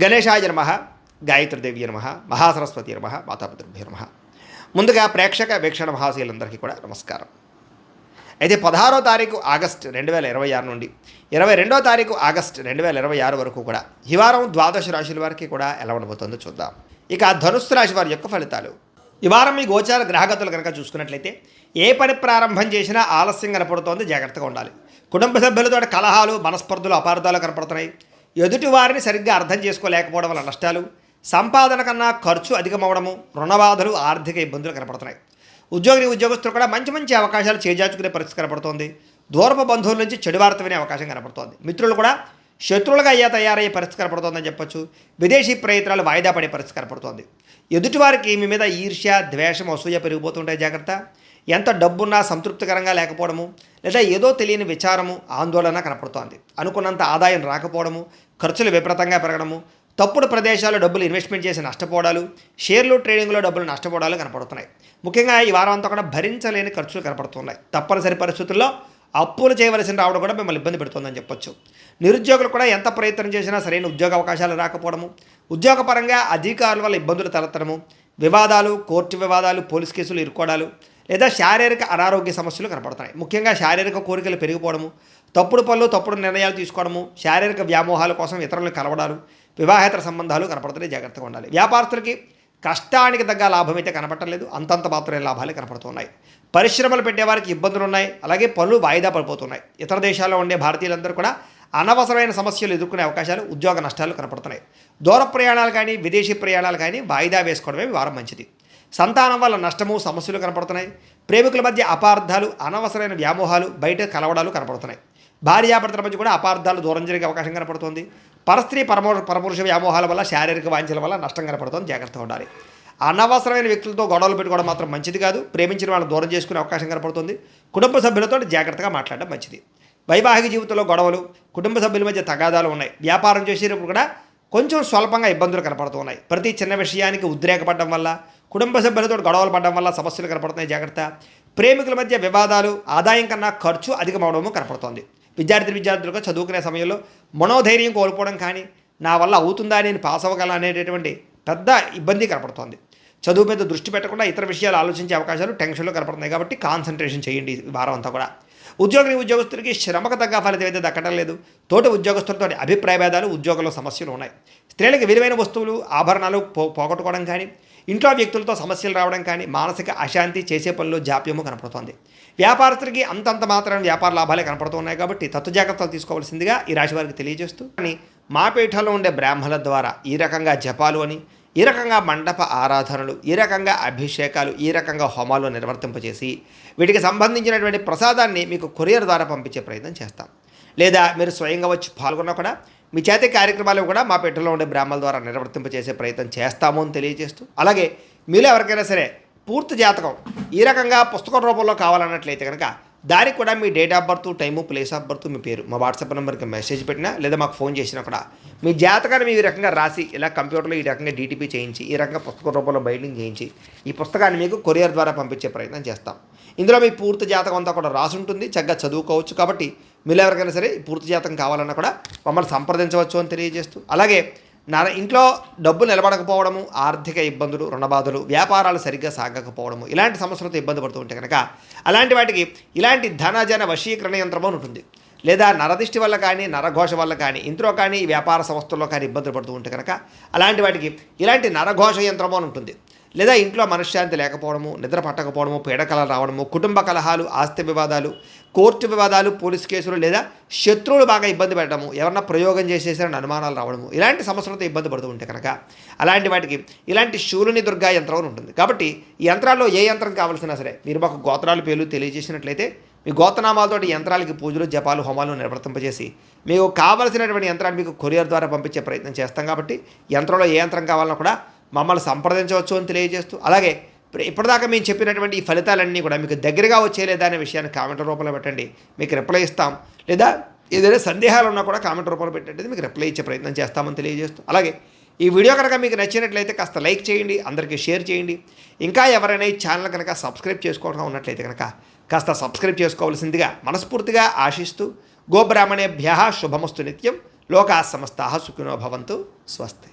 గణేశాయ నమః, గాయత్రీదేవి నమః, మహాసరస్వతి నమః, మాతాపితృభ్యో నమః. ముందుగా ప్రేక్షక వీక్షణ మహాశీలందరికీ కూడా నమస్కారం. అయితే 16వ తారీఖు ఆగస్టు 2026 నుండి 22వ తారీఖు ఆగస్టు 2026 వరకు కూడా ఈ వారం ద్వాదశ రాశుల వారికి కూడా ఎలా ఉండబోతుందో చూద్దాం. ఇక ధనుస్సు రాశి వారి యొక్క ఫలితాలు. ఈ వారం మీ గోచార గ్రహగతులు కనుక చూసుకున్నట్లయితే ఏ పని ప్రారంభం చేసినా ఆలస్యం కనపడుతోంది, జాగ్రత్తగా ఉండాలి. కుటుంబ సభ్యులతో కలహాలు, మనస్పర్ధలు, అపార్థాలు కనపడుతున్నాయి. ఎదుటి వారిని సరిగ్గా అర్థం చేసుకోలేకపోవడం వల్ల నష్టాలు, సంపాదన కన్నా ఖర్చు అధికమవడము, రుణబాధలు, ఆర్థిక ఇబ్బందులు కనపడుతున్నాయి. ఉద్యోగస్తులు కూడా మంచి మంచి అవకాశాలు చేజార్చుకునే పరిస్థితి కనపడుతోంది. దూరపు బంధువుల నుంచి చెడు వార్త వినే అవకాశం కనపడుతోంది. మిత్రులు కూడా శత్రువులుగా తయారయ్యే పరిస్థితి కనపడుతోందని చెప్పొచ్చు. విదేశీ ప్రయత్నాలు వాయిదా పడే పరిస్థితి కనపడుతోంది. ఎదుటివారికి మీ మీద ఈర్ష్య, ద్వేషం, అసూయ పెరిగిపోతుంటాయి, జాగ్రత్త. ఎంత డబ్బున్నా సంతృప్తికరంగా లేకపోవడము, లేదా ఏదో తెలియని విచారము, ఆందోళన కనపడుతోంది. అనుకున్నంత ఆదాయం రాకపోవడము, ఖర్చులు విపరీతంగా పెరగడము, తప్పుడు ప్రదేశాల్లో డబ్బులు ఇన్వెస్ట్మెంట్ చేసి నష్టపోవడాలు, షేర్లు ట్రేడింగ్లో డబ్బులు నష్టపోవడాలు కనపడుతున్నాయి. ముఖ్యంగా ఈ వారం అంతా కూడా భరించలేని ఖర్చులు కనపడుతున్నాయి. తప్పనిసరి పరిస్థితుల్లో అప్పులు చేయవలసిన రావడం కూడా మిమ్మల్ని ఇబ్బంది పెడుతుందని చెప్పొచ్చు. నిరుద్యోగులు కూడా ఎంత ప్రయత్నం చేసినా సరైన ఉద్యోగ అవకాశాలు రాకపోవడము, ఉద్యోగపరంగా అధికారుల వల్ల ఇబ్బందులు తలెత్తడము, వివాదాలు, కోర్టు వివాదాలు, పోలీస్ కేసులు ఇరుక్కోవడాలు, లేదా శారీరక అనారోగ్య సమస్యలు కనపడుతున్నాయి. ముఖ్యంగా శారీరక కోరికలు పెరిగిపోవడము, తప్పుడు పనులు, తప్పుడు నిర్ణయాలు తీసుకోవడము, శారీరక వ్యామోహాల కోసం ఇతరులను కలవడాలు, వివాహేతర సంబంధాలు కనపడుతున్నాయి, జాగ్రత్తగా ఉండాలి. వ్యాపారస్తులకి కష్టానికి తగ్గ లాభం అయితే కనపడలేదు, అంతంత మాత్రమే లాభాలు కనపడుతున్నాయి. పరిశ్రమలు పెట్టేవారికి ఇబ్బందులు ఉన్నాయి, అలాగే పనులు వాయిదా పడిపోతున్నాయి. ఇతర దేశాల్లో ఉండే భారతీయులందరూ కూడా అనవసరమైన సమస్యలు ఎదుర్కొనే అవకాశాలు, ఉద్యోగ నష్టాలు కనపడుతున్నాయి. దూర ప్రయాణాలు కానీ, విదేశీ ప్రయాణాలు కానీ వాయిదా వేసుకోవడమే వారం మంచిది. సంతానం వల్ల నష్టము, సమస్యలు కనపడుతున్నాయి. ప్రేమికుల మధ్య అపార్థాలు, అనవసరమైన వ్యామోహాలు, బయట కలవడాలు కనపడుతున్నాయి. భార్యాభర్తల మధ్య కూడా అపార్థాలు, దూరం జరిగే అవకాశం కనపడుతుంది. పరస్త్రీ పరపురుష వ్యామోహాల వల్ల, శారీరక వాంఛల వల్ల నష్టం కనపడుతుంది, జాగ్రత్తగా ఉండాలి. అనవసరమైన వ్యక్తులతో గొడవలు పెట్టుకోవడం మాత్రం మంచిది కాదు. ప్రేమించిన వాళ్ళని దూరం చేసుకునే అవకాశం కనపడుతుంది. కుటుంబ సభ్యులతో జాగ్రత్తగా మాట్లాడడం మంచిది. వైవాహిక జీవితంలో గొడవలు, కుటుంబ సభ్యుల మధ్య తగాదాలు ఉన్నాయి. వ్యాపారం చేసేటప్పుడు కూడా కొంచెం స్వల్పంగా ఇబ్బందులు కనపడుతున్నాయి. ప్రతి చిన్న విషయానికి ఉద్రేకపడడం వల్ల, కుటుంబ సభ్యులతో గొడవలు పడడం వల్ల సమస్యలు కనపడుతున్నాయి, జాగ్రత్త. ప్రేమికుల మధ్య వివాదాలు, ఆదాయం కన్నా ఖర్చు అధికమవడము కనపడుతోంది. విద్యార్థులకు చదువుకునే సమయంలో మనోధైర్యం కోల్పోవడం కానీ, నా వల్ల అవుతుందా, నేను పాస్ అవ్వగల అనేటటువంటి పెద్ద ఇబ్బంది కనపడుతోంది. చదువు మీద దృష్టి పెట్టకుండా ఇతర విషయాలు ఆలోచించే అవకాశాలు, టెన్షన్లు కనపడుతున్నాయి. కాబట్టి కాన్సన్ట్రేషన్ చేయండి ఈ వారం అంతా కూడా. ఉద్యోగస్తులకి శ్రమకు తగ్గ ఫలితం అయితే దక్కడం లేదు. తోటి ఉద్యోగస్తులతో అభిప్రాయ భేదాలు, ఉద్యోగంలో సమస్యలు ఉన్నాయి. స్త్రీలకు విలువైన వస్తువులు, ఆభరణాలు పోగొట్టుకోవడం కానీ, ఇంట్లో వ్యక్తులతో సమస్యలు రావడం కానీ, మానసిక అశాంతి, చేసే పనులు జాప్యము కనపడుతోంది. వ్యాపారస్తులకి అంతంత మాత్రం వ్యాపార లాభాలే కనపడుతున్నాయి. కాబట్టి తత్వ జాగ్రత్తలు తీసుకోవాల్సిందిగా ఈ రాశి వారికి తెలియజేస్తూ, కానీ మా పీఠంలో ఉండే బ్రాహ్మణుల ద్వారా ఈ రకంగా జపాలు అని, ఈ రకంగా మండప ఆరాధనలు, ఈ రకంగా అభిషేకాలు, ఈ రకంగా హోమాలు నిర్వర్తింపజేసి వీటికి సంబంధించినటువంటి ప్రసాదాన్ని మీకు కొరియర్ ద్వారా పంపించే ప్రయత్నం చేస్తాం. లేదా మీరు స్వయంగా వచ్చి పాల్గొన్నా కూడా మీ చేతి కార్యక్రమాలు కూడా మా పీఠంలో ఉండే బ్రాహ్మణుల ద్వారా నిర్వర్తింపజేసే ప్రయత్నం చేస్తాము అని తెలియజేస్తూ, అలాగే మీలో ఎవరికైనా సరే పూర్తి జాతకం ఈ రకంగా పుస్తకం రూపంలో కావాలన్నట్లయితే కనుక దానికి కూడా మీ date of birth, time, place of birth, మీ పేరు మా వాట్సాప్ నెంబర్కి మెసేజ్ పెట్టినా, లేదా మాకు ఫోన్ చేసినా కూడా మీ జాతకాన్ని ఈ రకంగా రాసి, ఇలా కంప్యూటర్లో ఈ రకంగా డీటీపీ చేయించి, ఈ రకంగా పుస్తకం రూపంలో బైండింగ్ చేయించి ఈ పుస్తకాన్ని మీకు కొరియర్ ద్వారా పంపించే ప్రయత్నం చేస్తాం. ఇందులో మీ పూర్తి జాతకం అంతా కూడా రాసి ఉంటుంది, చక్కగా చదువుకోవచ్చు. కాబట్టి మీరు ఎవరికైనా సరే పూర్తి జాతకం కావాలన్నా కూడా మమ్మల్ని సంప్రదించవచ్చు అని తెలియజేస్తూ, అలాగే ఇంట్లో డబ్బు నిలబడకపోవడము, ఆర్థిక ఇబ్బందులు, రుణబాధలు, వ్యాపారాలు సరిగ్గా సాగకపోవడము, ఇలాంటి సమస్యలతో ఇబ్బంది పడుతూ ఉంటే కనుక అలాంటి వాటికి ఇలాంటి ధనజన వశీకరణ యంత్రము ఉంటుంది. లేదా నరదిష్టి వల్ల కానీ, నరఘోష వల్ల కానీ, ఇంట్లో కానీ, వ్యాపార సంస్థల్లో కానీ ఇబ్బందులు పడుతూ ఉంటే కనుక అలాంటి వాటికి ఇలాంటి నరఘోష యంత్రము అని ఉంటుంది. లేదా ఇంట్లో మనశ్శాంతి లేకపోవడము, నిద్ర పట్టకపోవడము, పీడకలలు రావడము, కుటుంబ కలహాలు, ఆస్తి వివాదాలు, కోర్టు వివాదాలు, పోలీస్ కేసులు, లేదా శత్రువులు బాగా ఇబ్బంది పెట్టడము, ఎవరన్నా ప్రయోగం చేసేసారని అనుమానాలు రావడము, ఇలాంటి సమస్యలతో ఇబ్బంది పడుతూ ఉంటే కనుక అలాంటి వాటికి ఇలాంటి శూలుని దుర్గా యంత్రం అని ఉంటుంది. కాబట్టి ఈ యంత్రాల్లో ఏ యంత్రం కావాల్సినా సరే మీరు మాకు గోత్రాలు పేర్లు తెలియజేసినట్లయితే మీ గోత్రనామాలతోటి యంత్రాలకి పూజలు, జపాలు, హోమాలు నిర్వర్తింపజేసి మీకు కావలసినటువంటి యంత్రాన్ని మీకు కొరియర్ ద్వారా పంపించే ప్రయత్నం చేస్తాం. కాబట్టి యంత్రంలో ఏ యంత్రం కావాలన్నా కూడా మమ్మల్ని సంప్రదించవచ్చు అని తెలియజేస్తూ, అలాగే ఇప్పటిదాకా మేము చెప్పినటువంటి ఈ ఫలితాలన్నీ కూడా మీకు దగ్గరగా వచ్చేలేదా అనే విషయాన్ని కామెంట్ రూపంలో పెట్టండి, మీకు రిప్లై ఇస్తాం. లేదా ఏదైనా సందేహాలు ఉన్నా కూడా కామెంట్ రూపంలో పెట్టండి, మీకు రిప్లై ఇచ్చే ప్రయత్నం చేస్తామని తెలియజేస్తూ, అలాగే ఈ వీడియో కనుక మీకు నచ్చినట్లయితే కాస్త లైక్ చేయండి, అందరికీ షేర్ చేయండి. ఇంకా ఎవరైనా ఈ ఛానల్ కనుక సబ్స్క్రైబ్ చేసుకోవడం ఉన్నట్లయితే కనుక కాస్త సబ్స్క్రైబ్ చేసుకోవాల్సిందిగా మనస్ఫూర్తిగా ఆశిస్తూ, గోబ్రాహ్మణేభ్యః శుభమస్తు నిత్యం, లోకాः సమస్తాः సుఖినో భవంతు. స్వస్తి.